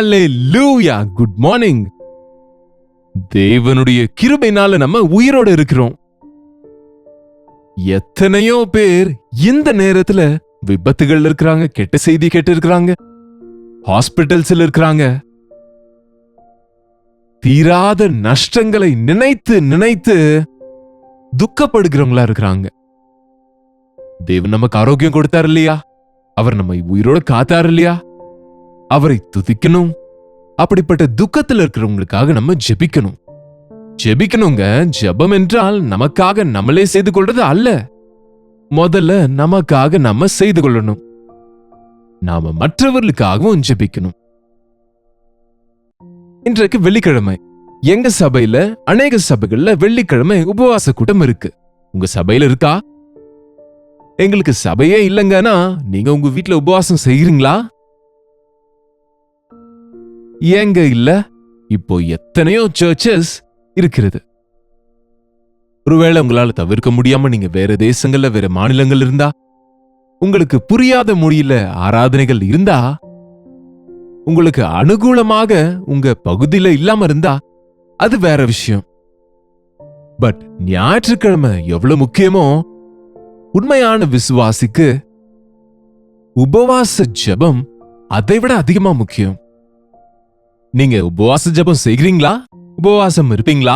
ஹalleluya good morning. தேவனுடைய கிருபையினால நம்ம உயிரோட இருக்கிறோம். எத்தனையோ பேர் இந்த நேரத்துல விபத்துகள் இருக்கிறாங்க, கெட்ட செய்தி கேட்டு இருக்கிறாங்க, ஹாஸ்பிட்டல்ஸ்ல இருக்கிறாங்க. தீராத நஷ்டங்களை நினைத்து நினைத்து துக்கப்படுகிறவங்களா இருக்கிறாங்க. தேவன் நமக்கு ஆரோக்கியம் கொடுத்தார் இல்லையா? அவர் நம்மை உயிரோட காத்தார் இல்லையா? அவரை துதிக்கணும். அப்படிப்பட்ட துக்கத்தில் இருக்கிறவங்களுக்காக நம்ம ஜெபிக்கணும். ஜெபிக்கணுங்க. ஜெபம் என்றால் நமக்காக நம்மளே செய்து கொள்றது அல்ல. முதல்ல நமக்காக நம்ம செய்து கொள்ளணும். நாம மற்றவர்களுக்காகவும் ஜெபிக்கணும். இன்றைக்கு வெள்ளிக்கிழமை. எங்க சபையில அநேக சபைகள்ல வெள்ளிக்கிழமை உபவாச கூட்டம் இருக்கு. உங்க சபையில இருக்கா? எங்களுக்கு சபையே இல்லைங்கன்னா நீங்க உங்க வீட்டுல உபவாசம் செய்கிறீங்களா? ஏங்க இல்ல? இப்போ எத்தனையோ சர்ச்சஸ் இருக்கிறது. ஒருவேளை உங்களால தவிர்க்க முடியாம நீங்க வேற தேசங்கள்ல வேற மாநிலங்கள் இருந்தா, உங்களுக்கு புரியாத மொழியில ஆராதனைகள் இருந்தா, உங்களுக்கு அனுகூலமாக உங்க பகுதியில இல்லாம இருந்தா அது வேற விஷயம். பட் ஞாயிற்றுக்கிழமை எவ்வளவு முக்கியமோ, உண்மையான விசுவாசிக்கு உபவாச ஜெபம் அதை விட அதிகமா முக்கியம். நீங்க உபவாச ஜெபம் செய்கிறீங்களா? உபவாசம் இருப்பீங்களா?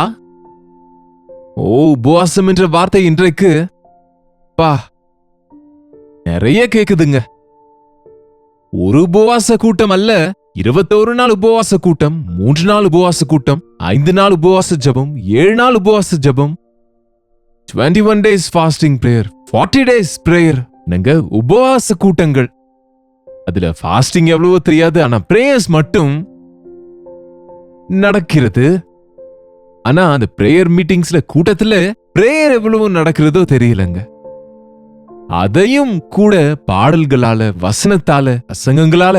உபவாசம் என்ற வார்த்தை இன்றைக்கு நிறைய கேக்குதுங்க. ஒரு உபவாச கூட்டம் அல்ல, 21 நாள் உபவாச கூட்டம், 3 நாள் உபவாச கூட்டம், 5 நாள் உபவாச ஜெபம், 7 நாள் உபவாச ஜெபம், 21 days fasting prayer, 40 days prayer. நீங்க உபவாச கூட்டங்கள். அதுல ஃபாஸ்டிங் எவ்வளவோ தெரியாது, ஆனா பிரேயர்ஸ் மட்டும் நடக்கிறது. ஆனா அந்த பிரேயர் மீட்டிங்ஸ்ல கூட்டத்துல பிரேயர் எவ்வளவு நடக்கிறதோ தெரியலங்க. அதையும் கூட பாடல்களால, வசனத்தால, அசங்கங்களால,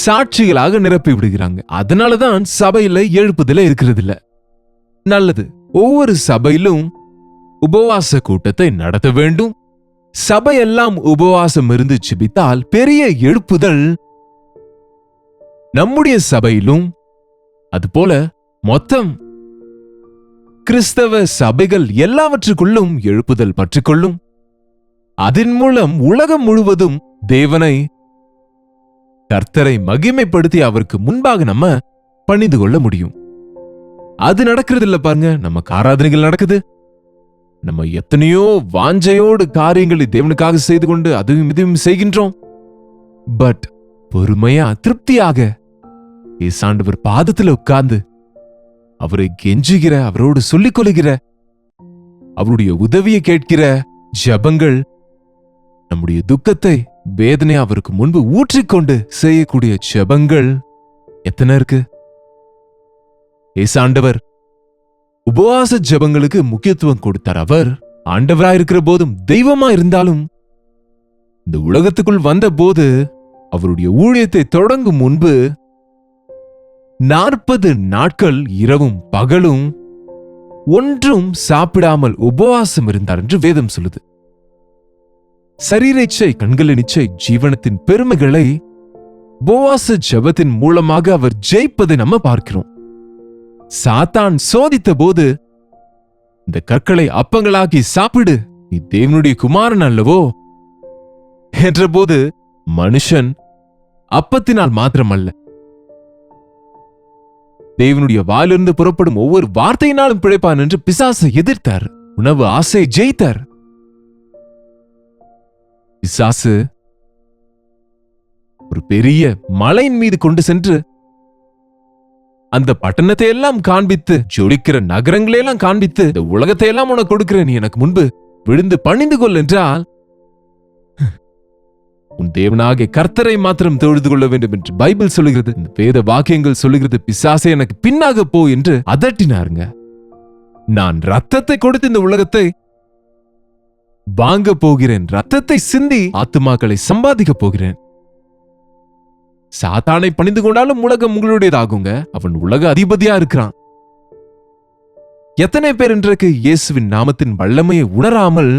சாட்சிகளாக நிரப்பி விடுகிறாங்க. அதனாலதான் சபையில எழுப்புதல இருக்கிறது இல்ல. நல்லது. ஒவ்வொரு சபையிலும் உபவாச கூட்டத்தை நடத்த வேண்டும். சபையெல்லாம் உபவாசம் இருந்து ஜெபித்தால் பெரிய எழுப்புதல் நம்முடைய சபையிலும், அதுபோல மொத்தம் கிறிஸ்தவ சபைகள் எல்லாவற்றுக்குள்ளும் எழுப்புதல் பற்றிக்கொள்ளும். அதன் மூலம் உலகம் முழுவதும் தேவனை, கர்த்தரை மகிமைப்படுத்தி அவருக்கு முன்பாக நம்ம பணிந்து கொள்ள முடியும். அது நடக்கிறது இல்ல பாருங்க. நமக்கு ஆராதனைகள் நடக்குது. நம்ம எத்தனையோ வாஞ்சையோடு காரியங்களை தேவனுக்காக செய்து கொண்டு அதுவும் இதுவும் செய்கின்றோம். பட் பொறுமையா திருப்தியாக ஏசாண்டவர் பாதத்துல உட்கார்ந்து அவரை கெஞ்சுகிற, அவரோடு சொல்லிக் கொள்ளுகிற, அவருடைய உதவியை கேட்கிற ஜெபங்கள், நம்முடைய துக்கத்தை, வேதனை அவருக்கு முன்பு ஊற்றிக்கொண்டு செய்யக்கூடிய ஜெபங்கள் எத்தனை இருக்கு? ஏசாண்டவர் உபவாச ஜெபங்களுக்கு முக்கியத்துவம் கொடுத்தார். அவர் ஆண்டவராயிருக்கிற போதும், தெய்வமா இருந்தாலும், இந்த உலகத்துக்குள் வந்த போது, அவருடைய ஊழியத்தை தொடங்கும் முன்பு 40 நாட்கள் இரவும் பகலும் ஒன்றும் சாப்பிடாமல் உபவாசம் இருந்தார் என்று வேதம் சொல்லுது. சரீர இச்சை, கண்களின் இச்சை, ஜீவனத்தின் பெருமைகளை உபவாச ஜெபத்தின் மூலமாக அவர் ஜெயிப்பதை நம்ம பார்க்கிறோம். சாத்தான் சோதித்த போது, இந்த கற்களை அப்பங்களாக்கி சாப்பிடு, நீ தேவனுடைய குமாரன் அல்லவோ என்றபோது, மனுஷன் அப்பத்தினால் மாத்திரமல்ல, தேவனுடைய வாயிலிருந்து புறப்படும் ஒவ்வொரு வார்த்தையினாலும் பிழைப்பான் என்று பிசாசை எதிர்த்தார். உணவு ஆசையை ஜெயித்தார். பிசாசு ஒரு பெரிய மலையின் மீது கொண்டு சென்று அந்த பட்டணத்தை எல்லாம் காண்பித்து, ஜொலிக்கிற நகரங்களை எல்லாம் காண்பித்து, இந்த உலகத்தை எல்லாம் உனக்கு கொடுக்கிறேன், நீ எனக்கு முன்பு விழுந்து பணிந்து கொள் என்றால், உன் தேவனாகிய கர்த்தரை மாத்திரம் தொழுது கொள்ள வேண்டும் என்று பைபிள் சொல்லுகிறது. இந்த வேத வாக்கியங்கள் சொல்லுகிறது. பிசாசே எனக்கு பின்னாக போ என்று அதட்டினாருங்க. நான் ரத்தத்தை கொடுத்து இந்த உலகத்தை வாங்க போகிறேன், ரத்தத்தை சிந்தி ஆத்துமாக்களை சம்பாதிக்க போகிறேன். சாத்தானை பணிந்து கொண்டாலும் உலகம் உங்களுடையதாகுங்க. அவன் உலக அதிபதியா இருக்கிறான். எத்தனை பேர் இன்றைக்கு இயேசுவின் நாமத்தின் வல்லமையை உணராமல்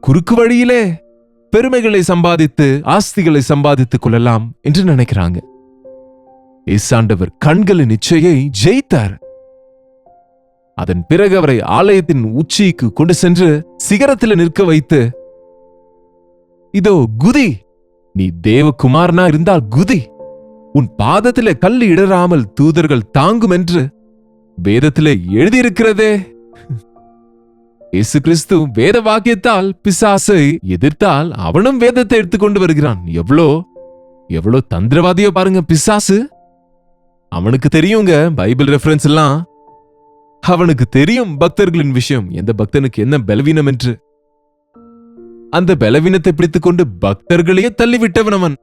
குறுக்கு வழியிலே பெருமைகளை சம்பாதித்து, ஆஸ்திகளை சம்பாதித்துக் கொள்ளலாம் என்று நினைக்கிறாங்க. இயேசாண்டவர் கண்களின் இச்சையை ஜெயித்தார். அதன் பிறகு அவரை ஆலயத்தின் உச்சிக்கு கொண்டு சென்று சிகரத்தில் நிற்க வைத்து, இதோ குதி, நீ தேவகுமாரனா இருந்தால் குதி, உன் பாதத்திலே கல் இடராமல் தூதர்கள் தாங்கும் என்று வேதத்திலே எழுதியிருக்கிறதே. இயேசு கிறிஸ்து வேத வாக்கியத்தால் பிசாசை எதிர்த்தால் அவனும் வேதத்தை எடுத்துக்கொண்டு வருகிறான். எவ்வளோ தந்திரவாதியோ பாருங்க பிசாசு. அவனுக்கு தெரியுங்க பைபிள் ரெஃபரன்ஸ் எல்லாம். அவனுக்கு தெரியும் பக்தர்களின் விஷயம், எந்த பக்தனுக்கு என்ன பலவீனம் என்று. அந்த பலவீனத்தை பிடித்துக் கொண்டு பக்தர்களையே தள்ளிவிட்டவன் அவன்.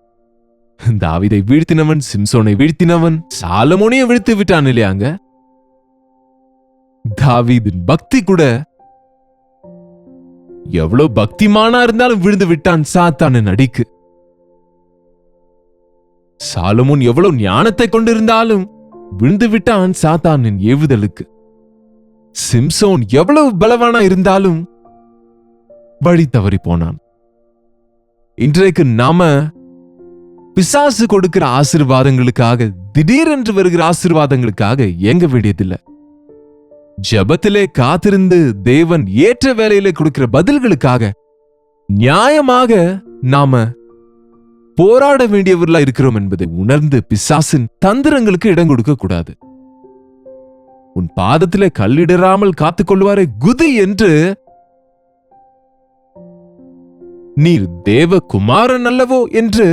தாவீதை வீழ்த்தினவன், சிம்சோனை வீழ்த்தினவன், சாலமோனையே வீழ்த்தி விட்டான் இல்லையாங்க. தாவீதின் பக்தி கூட எவ்வளவு பக்திமானா இருந்தாலும் விழுந்து விட்டான் சாத்தானின் அடிக்கு. சாலமோன் எவ்வளவு ஞானத்தை கொண்டிருந்தாலும் விழுந்து விட்டான் சாத்தானின் ஏவுதலுக்கு. சிம்சோன் எவ்வளவு பலவானா இருந்தாலும் வழி தவறி போனான். இன்றைக்கு நாம பிசாசு கொடுக்கிற ஆசீர்வாதங்களுக்காக, திடீரென்று வருகிற ஆசீர்வாதங்களுக்காக ஏங்க வேண்டியதில்லை. ஜெபத்திலே காத்திருந்து தேவன் ஏற்ற வேளையிலே கொடுக்கிற பதில்களுக்காக நியாயமாக நாம போராட வேண்டியவர்களா இருக்கிறோம் என்பதை உணர்ந்து பிசாசின் தந்திரங்களுக்கு இடம் கொடுக்க கூடாது. உன் பாதத்திலே கல்லிடராமல் காத்துக்கொள்வாரே குதி என்று நீர் தேவகுமாரன் அல்லவோ என்று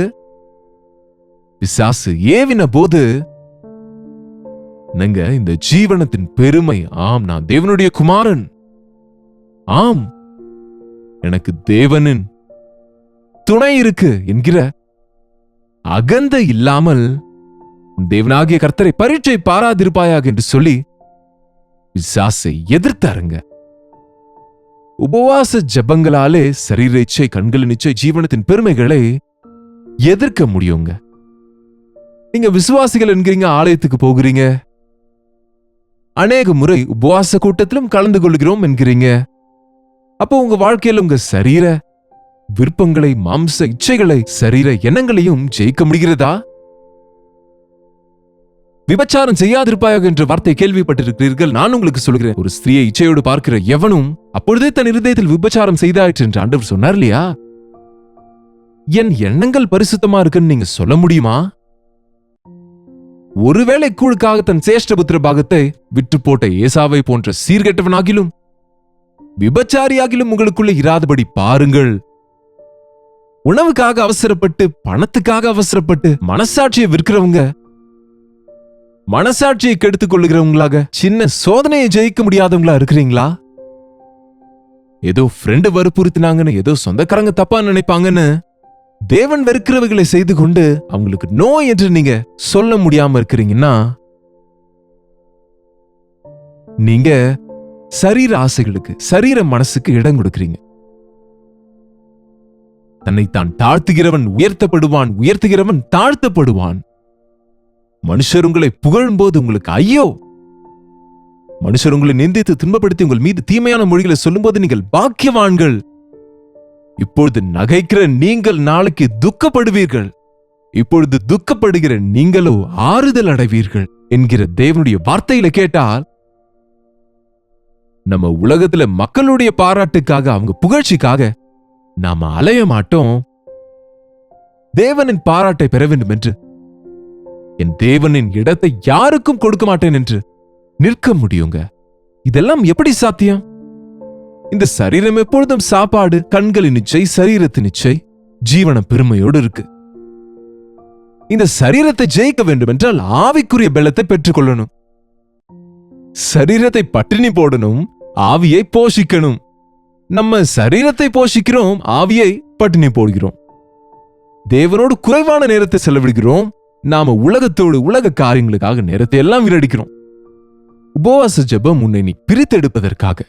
பிசாசு ஏவின போது, நீங்க இந்த ஜீவனத்தின் பெருமை, ஆம் நான் தேவனுடைய குமாரன், ஆம் எனக்கு தேவனின் துணை இருக்கு என்கிற அகந்தை இல்லாமல் தேவனாகிய கர்த்தரை பரீட்சை பாராதிருப்பாயாக என்று சொல்லி பிசாசை எதிர்த்தாருங்க. உபவாச ஜபங்களாலே சரீர இச்சை, கண்களின் இச்சை, ஜீவனத்தின் பெருமைகளை எதிர்க்க முடியுங்க. நீங்க விசுவாசிகள் என்கிறீங்க, ஆலயத்துக்கு போகிறீங்க, அநேக முறை உபவாச கூட்டத்திலும் கலந்து கொள்கிறோம் என்கிறீங்க. அப்போ உங்க வாழ்க்கையில் உங்க சரீர விருப்பங்களை, மாம்ச இச்சைகளை, சரீர எண்ணங்களையும் ஜெயிக்க முடிகிறதா? விபச்சாரம் செய்யாதிருப்பாயாக என்ற வார்த்தை கேள்விப்பட்டிருக்கிறீர்கள். நான் உங்களுக்கு சொல்கிறேன், ஒரு ஸ்திரியை இச்சையோடு பார்க்கிற எவனும் அப்பொழுதே தன் இருதயத்தில் விபச்சாரம் செய்தாயிற்று என்று ஆண்டவர் சொன்னார் இல்லையா? என் எண்ணங்கள் பரிசுத்தமா இருக்குன்னு நீங்க சொல்ல முடியுமா? ஒருவேளை கூழுக்காக தன் சேஷ்டபுத்திர பாகத்தை விற்று போட்ட ஏசாவை போன்ற சீர்கெட்டவனாகிலும் விபச்சாரியாகிலும் உங்களுக்குள்ள இராதபடி பாருங்கள். உணவுக்காக அவசரப்பட்டு, பணத்துக்காக அவசரப்பட்டு மனசாட்சியை விற்கிறவங்க, மனசாட்சியை கெடுத்துக் கொள்ளுகிறவங்களாக சின்ன சோதனையை ஜெயிக்க முடியாதவங்களா இருக்கிறீங்களா? ஏதோ ஃப்ரெண்டு வற்புறுத்தினாங்கன்னு, ஏதோ சொந்தக்காரங்க தப்பா நினைப்பாங்கன்னு தேவன் வெறுக்கிறவர்களை செய்து கொண்டு அவங்களுக்கு நோய் என்று நீங்க சொல்ல முடியாம இருக்கிறீங்கன்னா, நீங்க சரீர ஆசைகளுக்கு, சரீர மனசுக்கு இடம் கொடுக்கிறீங்க. தன்னைத்தான் தாழ்த்துகிறவன் உயர்த்தப்படுவான், உயர்த்துகிறவன் தாழ்த்தப்படுவான். மனுஷர் உங்களை புகழும் போது உங்களுக்கு ஐயோ! மனுஷர் உங்களை நிந்தித்து துன்பப்படுத்தி உங்கள் மீது தீமையான மொழிகளை சொல்லும் போது நீங்கள் பாக்கியவான்கள். இப்பொழுது நகைக்கிற நீங்கள் நாளைக்கு துக்கப்படுவீர்கள், இப்பொழுது துக்கப்படுகிற நீங்களோ ஆறுதல் அடைவீர்கள் என்கிற தேவனுடைய வார்த்தையில கேட்டால், நம்ம உலகத்துல மக்களுடைய பாராட்டுக்காக, அவங்க புகழ்ச்சிக்காக நாம அலைய மாட்டோம். தேவனின் பாராட்டை பெற வேண்டும் என்று, என் தேவனின் இடத்தை யாருக்கும் கொடுக்க மாட்டேன் என்று நிற்க முடியுங்க. இதெல்லாம் எப்படி சாத்தியம்? இந்த சரீரம் எப்பொழுதும் சாப்பாடு, கண்களின் இச்சை, சரீரத்தின் இச்சை, ஜீவன பெருமையோடு இருக்கு. இந்த சரீரத்தை ஜெயிக்க வேண்டும் என்றால் ஆவிக்குரிய பலத்தை பெற்றுக்கொள்ளணும். சரீரத்தை பட்டினி போடணும், ஆவியை போஷிக்கணும். நம்ம சரீரத்தை போஷிக்கிறோம், ஆவியை பட்டினி போடுகிறோம். தேவனோடு குறைவான நேரத்தை செலவிடுகிறோம். நாம உலகத்தோடு, உலக காரியங்களுக்காக நேரத்தை எல்லாம் வீணடிக்கிறோம். உபவாச ஜெபம் உன்னை நீ பிரித்தெடுப்பதற்காக.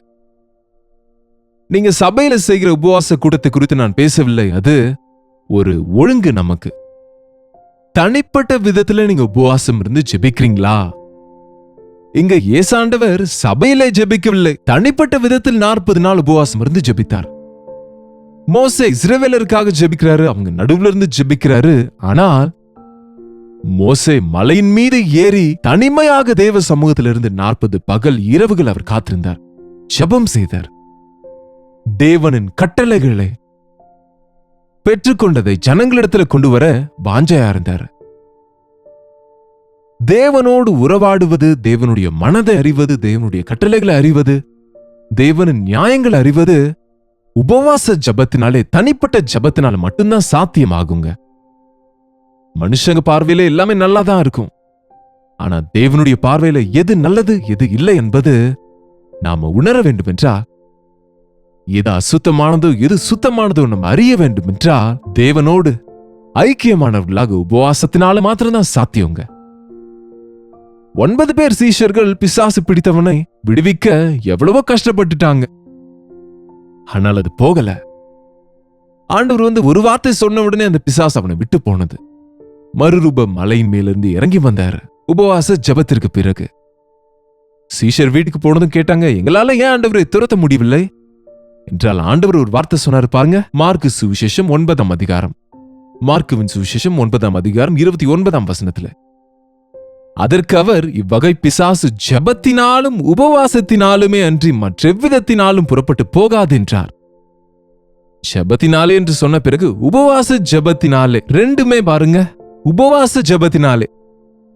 நீங்க சபையில செய்கிற உபவாச கூட்டத்தை குறித்து நான் பேசவில்லை. அது ஒரு ஒழுங்கு. நமக்கு தனிப்பட்ட விதத்துல நீங்க உபவாசம் இருந்து ஜெபிக்கிறீங்களா? இங்க ஏசாண்டவர் சபையிலே ஜெபிக்கவில்லை, தனிப்பட்ட விதத்தில் 40 நாள் உபவாசம் இருந்து ஜெபித்தார். மோசே இஸ்ரவேலருக்காக ஜெபிக்கிறாரு, அவங்க நடுவுல இருந்து ஜெபிக்கிறாரு. ஆனால் மோசே மலையின் மீது ஏறி தனிமையாக தேவ சமூகத்திலிருந்து 40 பகல் இரவுகள் அவர் காத்திருந்தார், ஜெபம் செய்தார். தேவனின் கட்டளைகளை பெற்றுக்கொண்டதை ஜனங்களிடத்துல கொண்டு வர வாஞ்சையா இருந்தார். தேவனோடு உறவாடுவது, தேவனுடைய மனதை அறிவது, தேவனுடைய கட்டளைகளை அறிவது, தேவனின் நியாயங்களை அறிவது உபவாச ஜபத்தினாலே, தனிப்பட்ட ஜபத்தினால மட்டும்தான் சாத்தியமாகுங்க. மனுஷங்க பார்வையில எல்லாமே நல்லா தான் இருக்கும். ஆனா தேவனுடைய பார்வையில எது நல்லது எது இல்லை என்பது நாம உணர வேண்டும் என்றால், எது அசுத்தமானதோ எது சுத்தமானதோ நம்ம அறிய வேண்டும் என்றால், தேவனோடு ஐக்கியமானவர்களாக உபவாசத்தினால மாத்திரம்தான் சாத்தியங்க. 9 பேர் சீஷர்கள் பிசாசு பிடித்தவனை விடுவிக்க எவ்வளவோ கஷ்டப்பட்டுட்டாங்க. ஆனால் அது போகல. ஆண்டவர் ஒரு வார்த்தை சொன்ன உடனே அந்த பிசாசு அவனை விட்டு போனது. மறுரூப மலையின் மேலிருந்து இறங்கி வந்தாரு உபவாச ஜபத்திற்கு பிறகு. சீஷர் வீட்டுக்கு போனதும் கேட்டாங்க, எங்களால ஏன் ஆண்டவரை துரத்த முடியவில்லை என்றால், ஆண்டவர் ஒரு வார்த்தை சொன்னார் பாருங்க. மார்க்கு சுவிசேஷம் 9ஆம் அதிகாரம், மார்க்குவின் சுவிசேஷம் 9ஆம் அதிகாரம் 29ஆம் வசனத்துல, அதற்கு அவர், இவ்வகை பிசாசு ஜபத்தினாலும் உபவாசத்தினாலுமே அன்றி மற்றெவ்விதத்தினாலும் புறப்பட்டு போகாது என்றார். ஜபத்தினாலே என்று சொன்ன பிறகு உபவாச ஜபத்தினாலே, ரெண்டுமே பாருங்க. உபவாச ஜபத்தினாலே,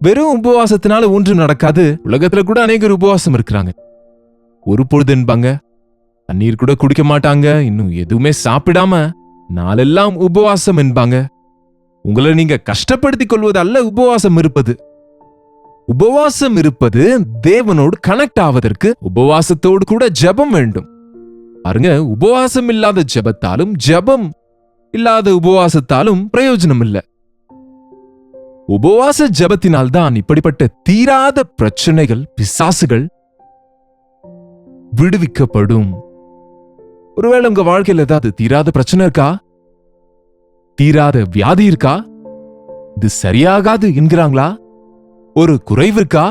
வெறும் உபவாசத்தினால ஒன்றும் நடக்காது. உலகத்துல கூட அநேகர் உபவாசம் இருக்கிறாங்க. ஒரு பொழுது என்பாங்க, தண்ணீர் கூட குடிக்க மாட்டாங்க, இன்னும் எதுவுமே சாப்பிடாம நாளெல்லாம் உபவாசம் என்பாங்க. உங்களை நீங்க கஷ்டப்படுத்திக் கொள்வது அல்ல உபவாசம் இருப்பது. உபவாசம் இருப்பது தேவனோடு கனெக்ட் ஆவதற்கு உபவாசத்தோடு கூட ஜெபம் வேண்டும். பாருங்க, உபவாசம் இல்லாத ஜெபத்தாலும் ஜெபம் இல்லாத உபவாசத்தாலும் பிரயோஜனம் இல்லை. உபவாச ஜெபத்தினால்தான் இப்படிப்பட்ட தீராத பிரச்சனைகள், பிசாசுகள் விடுவிக்கப்படும். ஒருவேளை உங்க வாழ்க்கையில் ஏதாவது தீராத பிரச்சனை இருக்கா? தீராத வியாதி இருக்கா? இது சரியாகாது என்கிறாங்களா? ஒரு குறைவு இருக்கா?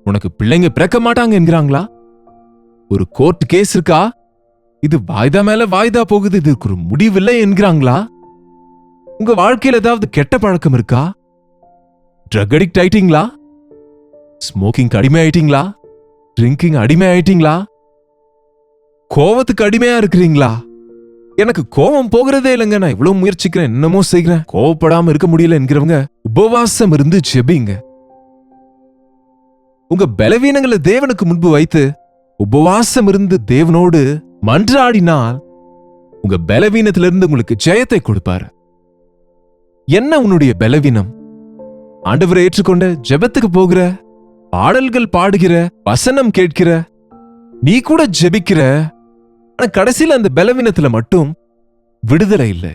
உனக்கு பிள்ளைங்க பிறக்க மாட்டாங்க என்கிறாங்களா? ஒரு கோர்ட் கேஸ் இருக்கா? இது வாய்தா மேல வாய்தா போகுது, இதுக்கு ஒரு முடிவில்லை என்கிறாங்களா? உங்க வாழ்க்கையில் ஏதாவது கெட்ட பழக்கம் இருக்கா? ட்ரக் அடிக்ட் ஆயிட்டீங்களா? ஸ்மோக்கிங் அடிமை ஆயிட்டீங்களா? ட்ரிங்கிங் அடிமை ஆயிட்டீங்களா? கோவத்துக்கு அடிமையா இருக்கிறீங்களா? எனக்கு கோபம் போகிறதே இல்லைங்க, நான் இவ்வளவு முயற்சிக்கிறேன், என்னமோ செய்கிறேன், கோவப்படாம இருக்க முடியல என்கிறவங்க உபவாசம் இருந்து ஜெபிங்க. உங்க பலவீனங்களை தேவனுக்கு முன்பு வைத்து உபவாசம் இருந்து தேவனோடு மன்றாடினால் உங்க பலவீனத்திலிருந்து உங்களுக்கு ஜெயத்தை கொடுப்பாரு. என்ன உன்னுடைய பலவீனம்? ஆண்டவரை ஏற்றுக்கொண்ட, ஜெபத்துக்கு போகிற, பாடல்கள் பாடுகிற, வசனம் கேட்கிற, நீ கூட ஜெபிக்கிற, ஆனா கடைசியில் அந்த பலவீனத்துல மட்டும் விடுதலை இல்லை.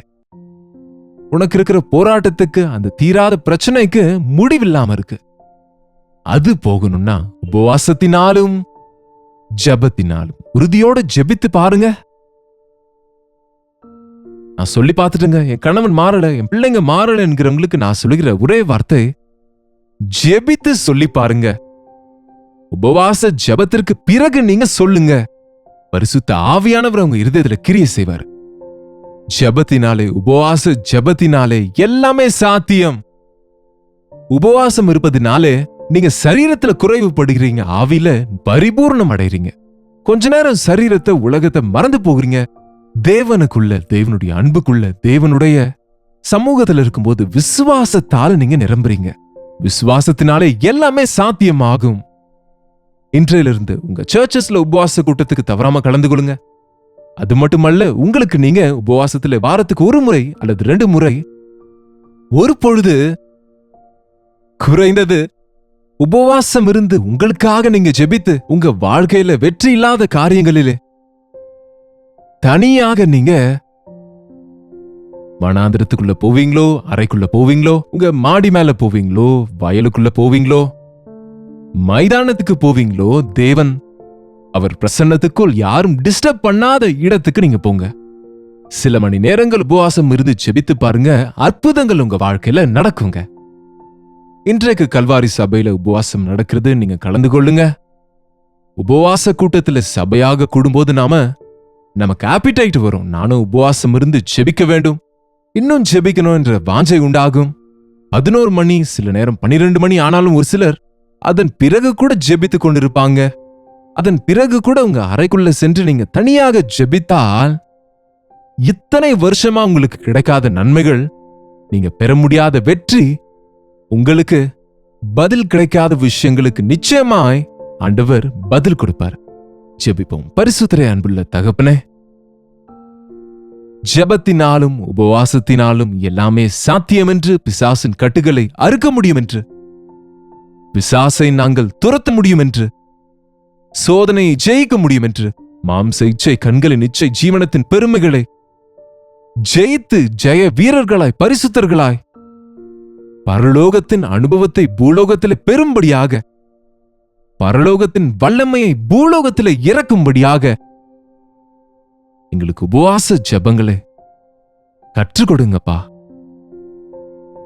உனக்கு இருக்கிற போராட்டத்துக்கு, அந்த தீராத பிரச்சனைக்கு முடிவில்லாம இருக்கு. அது போகணும்னா உபவாசத்தினாலும் ஜபத்தினாலும் உறுதியோட ஜெபித்து பாருங்க. நான் சொல்லி பார்த்துட்டுங்க, என் கணவன் மாறல, என் பிள்ளைங்க மாறல என்கிறவங்களுக்கு நான் சொல்லுகிற ஒரே வார்த்தை, ஜெபித்து சொல்லி பாருங்க. உபவாச ஜபத்திற்கு பிறகு நீங்க சொல்லுங்க, பரிசுத்த ஆவியானவர் உங்க இருதயத்துல கிரியை செய்வார். ஜபத்தினாலே, உபவாச ஜபத்தினாலே எல்லாமே சாத்தியம். உபவாசம் இருப்பதினாலே நீங்க சரீரத்துல குறைவுபடுகிறீங்க, ஆவியில பரிபூர்ணம் அடைறீங்க. கொஞ்ச நேரம் சரீரத்தை, உலகத்தை மறந்து போகிறீங்க. தேவனுக்குள்ள, தேவனுடைய அன்புக்குள்ள, தேவனுடைய சமூகத்துல இருக்கும்போது விசுவாசத்தால நீங்க நிரம்புறீங்க. விசுவாசத்தினாலே எல்லாமே சாத்தியமாகும். இன்றையிலிருந்து உங்க சர்ச்சஸ்ல உபவாச கூட்டத்துக்கு தவறாம கலந்து கொள்ளுங்க. அது மட்டுமல்ல, உங்களுக்கு நீங்க உபவாசத்துல வாரத்துக்கு ஒரு முறை அல்லது 2 முறை, ஒரு பொழுது குறைந்தது உபவாசம் இருந்து உங்களுக்காக நீங்க ஜெபித்து, உங்க வாழ்க்கையில வெற்றி இல்லாத காரியங்களிலே தனியாக நீங்க வனாந்திரத்துக்குள்ள போவீங்களோ, அறைக்குள்ள போவீங்களோ, உங்க மாடி மேல போவீங்களோ, வயலுக்குள்ள போவீங்களோ, மைதானத்துக்கு போவீங்களோ, தேவன் அவர் பிரசன்னத்துக்குள் யாரும் டிஸ்டர்ப் பண்ணாத இடத்துக்கு நீங்க போங்க. சில மணி நேரங்கள் உபவாசம் இருந்து ஜெபித்து பாருங்க, அற்புதங்கள் உங்க வாழ்க்கையில நடக்குங்க. இன்றைக்கு கல்வாரி சபையில உபவாசம் நடக்கிறது, நீங்க கலந்து கொள்ளுங்க. உபவாச கூட்டத்துல சபையாக கூடும்போது நமக்கு ஆப்பிடைட் வரும். நானும் உபவாசம் இருந்து ஜெபிக்க வேண்டும், இன்னும் ஜெபிக்கணும் என்ற வாஞ்சை உண்டாகும். 11 மணி, சில நேரம் 12 மணி ஆனாலும் ஒரு சிலர் அதன் பிறகு கூட ஜெபித்துக் கொண்டிருப்பாங்க. அதன் பிறகு கூட உங்க அறைக்குள்ள சென்று நீங்க தனியாக ஜெபித்தால் இத்தனை வருஷமா உங்களுக்கு கிடைக்காத நன்மைகள், நீங்க பெற முடியாத வெற்றி, உங்களுக்கு பதில் கிடைக்காத விஷயங்களுக்கு நிச்சயமாய் ஆண்டவர் பதில் கொடுப்பார். ஜெபிப்போம். பரிசுத்தரே, அன்புள்ள தகப்பனே, ஜெபத்தினாலும் உபவாசத்தினாலும் எல்லாமே சாத்தியம் என்று, பிசாசின் கட்டுகளை அறுக்க முடியும் என்று, பிசாசை நாங்கள் துரத்த முடியும் என்று, சோதனையை ஜெயிக்க முடியும் என்று, மாம்ச இச்சை, கண்களின் இச்சை, ஜீவனத்தின் பெருமைகளை ஜெயித்து ஜெய வீரர்களாய், பரிசுத்தர்களாய், பரலோகத்தின் அனுபவத்தை பூலோகத்திலே பெறும்படியாக, பரலோகத்தின் வல்லமையை பூலோகத்திலே இறக்கும்படியாக எங்களுக்கு உபவாச ஜெபங்களை கற்றுக் கொடுங்கப்பா.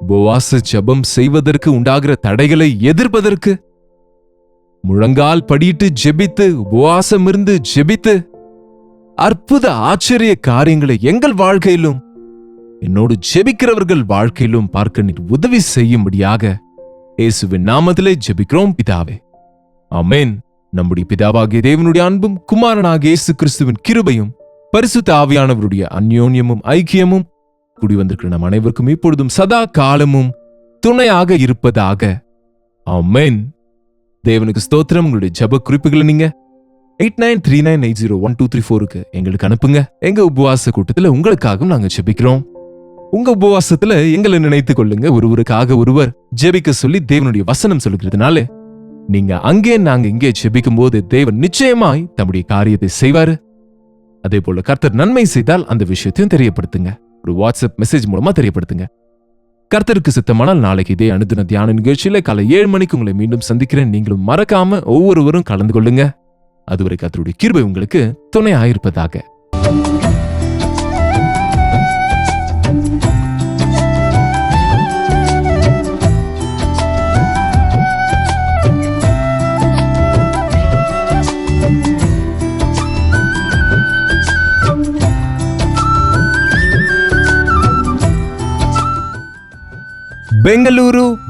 உபவாச ஜெபம் செய்வதற்கு உண்டாகிற தடைகளை எதிர்ப்பதற்கு முழங்கால் படியிட்டு ஜெபித்து, உபவாசம் இருந்து ஜெபித்து, அற்புத ஆச்சரிய காரியங்களை எங்கள் வாழ்க்கையிலும் என்னோடு ஜெபிக்கிறவர்கள் வாழ்க்கையிலும் பார்க்க நீர் உதவி செய்யும்படியாக இயேசுவின் நாமத்திலே ஜெபிக்கிறோம் பிதாவே, ஆமென். நம்முடைய பிதாவாகிய தேவனுடைய அன்பும், குமாரனாகிய இயேசு கிறிஸ்துவின் கிருபையும், பரிசுத்த ஆவியானவருடைய அந்யோன்யமும் ஐக்கியமும் கூடி வந்திருக்கிற நம் அனைவருக்கும் இப்பொழுதும் சதா காலமும் துணையாக இருப்பதாக, ஆமென். தேவனுக்கு ஸ்தோத்திரம். உங்களுடைய ஜெப குறிப்புகளை நீங்க 8939801234க்கு எங்களுக்கு அனுப்புங்க. எங்க உபவாச கூட்டத்துல உங்களுக்காகவும் நாங்க ஜெபிக்கிறோம். உங்க உபவாசத்துல எங்களை நினைத்துக் கொள்ளுங்க. ஒருவருக்காக ஒருவர் ஜெபிக்க சொல்லி தேவனுடைய வசனம் சொல்லுகிறதுனால நீங்க அங்கே நாங்க இங்கே ஜெபிக்கும் போது தேவன் நிச்சயமாய் தம்முடைய காரியத்தை செய்வாரு. அதே போல கர்த்தர் நன்மை செய்தால் அந்த விஷயத்தையும் தெரியப்படுத்துங்க. ஒரு வாட்ஸ்அப் மெசேஜ் மூலமா தெரியப்படுத்துங்க. கர்த்தருக்கு சித்தமானால் நாளைக்கு இதே அனுதின தியான நிகழ்ச்சியில காலை 7 மணிக்கு உங்களை மீண்டும் சந்திக்கிறேன். நீங்களும் மறக்காம ஒவ்வொருவரும் கலந்து கொள்ளுங்க. அதுவரை கர்த்தருடைய கிருபை உங்களுக்கு துணையாயிருப்பதாக.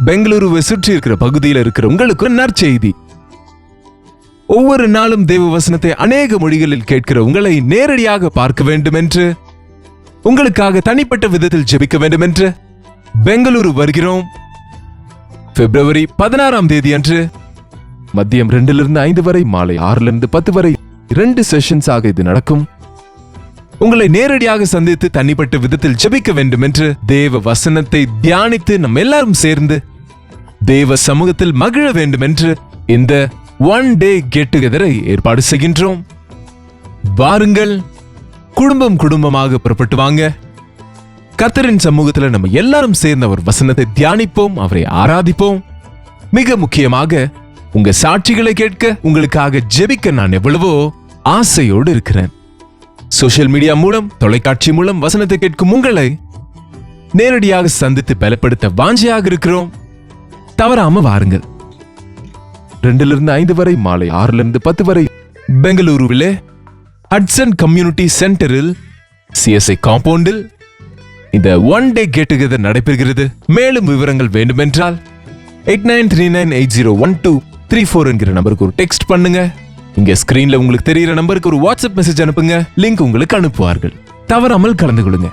பெங்களூருவை சுற்றி இருக்கிற பகுதியில் இருக்கிற உங்களுக்கு நற்செய்தி. ஒவ்வொரு நாளும் தேவ வசனத்தை அநேக மொழிகளில் கேட்கிற உங்களை நேரடியாக பார்க்க வேண்டும் என்று, உங்களுக்காக தனிப்பட்ட விதத்தில் ஜெபிக்க வேண்டும் என்று பெங்களூரு வருகிறோம். பிப்ரவரி 16ஆம் தேதி அன்று மதியம் 2லிருந்து 5 வரை, மாலை 6லிருந்து 10 வரை 2 செஷன்ஸ் ஆக இது நடக்கும். உங்களை நேரடியாக சந்தித்து தனிப்பட்ட விதத்தில் ஜெபிக்க வேண்டும் என்று, தேவ வசனத்தை தியானித்து நம்ம எல்லாரும் சேர்ந்து தேவ சமூகத்தில் மகிழ வேண்டும் என்று இந்த ஒன் டே கெட் டுகெதரை ஏற்பாடு செய்கின்றோம். வாருங்கள், குடும்பமாக புறப்பட்டு வாங்க. கர்த்தரின் சமூகத்தில் நம்ம எல்லாரும் சேர்ந்து அவர் வசனத்தை தியானிப்போம், அவரை ஆராதிப்போம். மிக முக்கியமாக உங்க சாட்சிகளை கேட்க, உங்களுக்காக ஜெபிக்க நான் எவ்வளவோ ஆசையோடு இருக்கிறேன். சோசியல் மீடியா மூலம், தொலைக்காட்சி மூலம் வசனத்தை கேட்கும் உங்களை நேரடியாக சந்தித்து பலப்படுத்த வாஞ்சையாக இருக்கிறோம். தவறாம வாருங்கள். 2லிருந்து 5 வரை, மாலை 6லிருந்து 10 வரை பெங்களூருவிலே ஹட்சன் கம்யூனிட்டி சென்டரில் CSI காம்பவுண்டில் இந்த ஒன் டே கெட் டுகெதர் நடைபெறுகிறது. மேலும் விவரங்கள் வேண்டுமென்றால் 8939801234 என்கிற நம்பருக்கு ஒரு டெக்ஸ்ட் பண்ணுங்க. இங்க ஸ்கிரீன்ல உங்களுக்கு தெரிகிற நம்பருக்கு ஒரு வாட்ஸ்அப் மெசேஜ் அனுப்புங்க. லிங்க் உங்களுக்கு அனுப்புவார்கள். தவறாமல் கலந்து கொள்ளுங்க.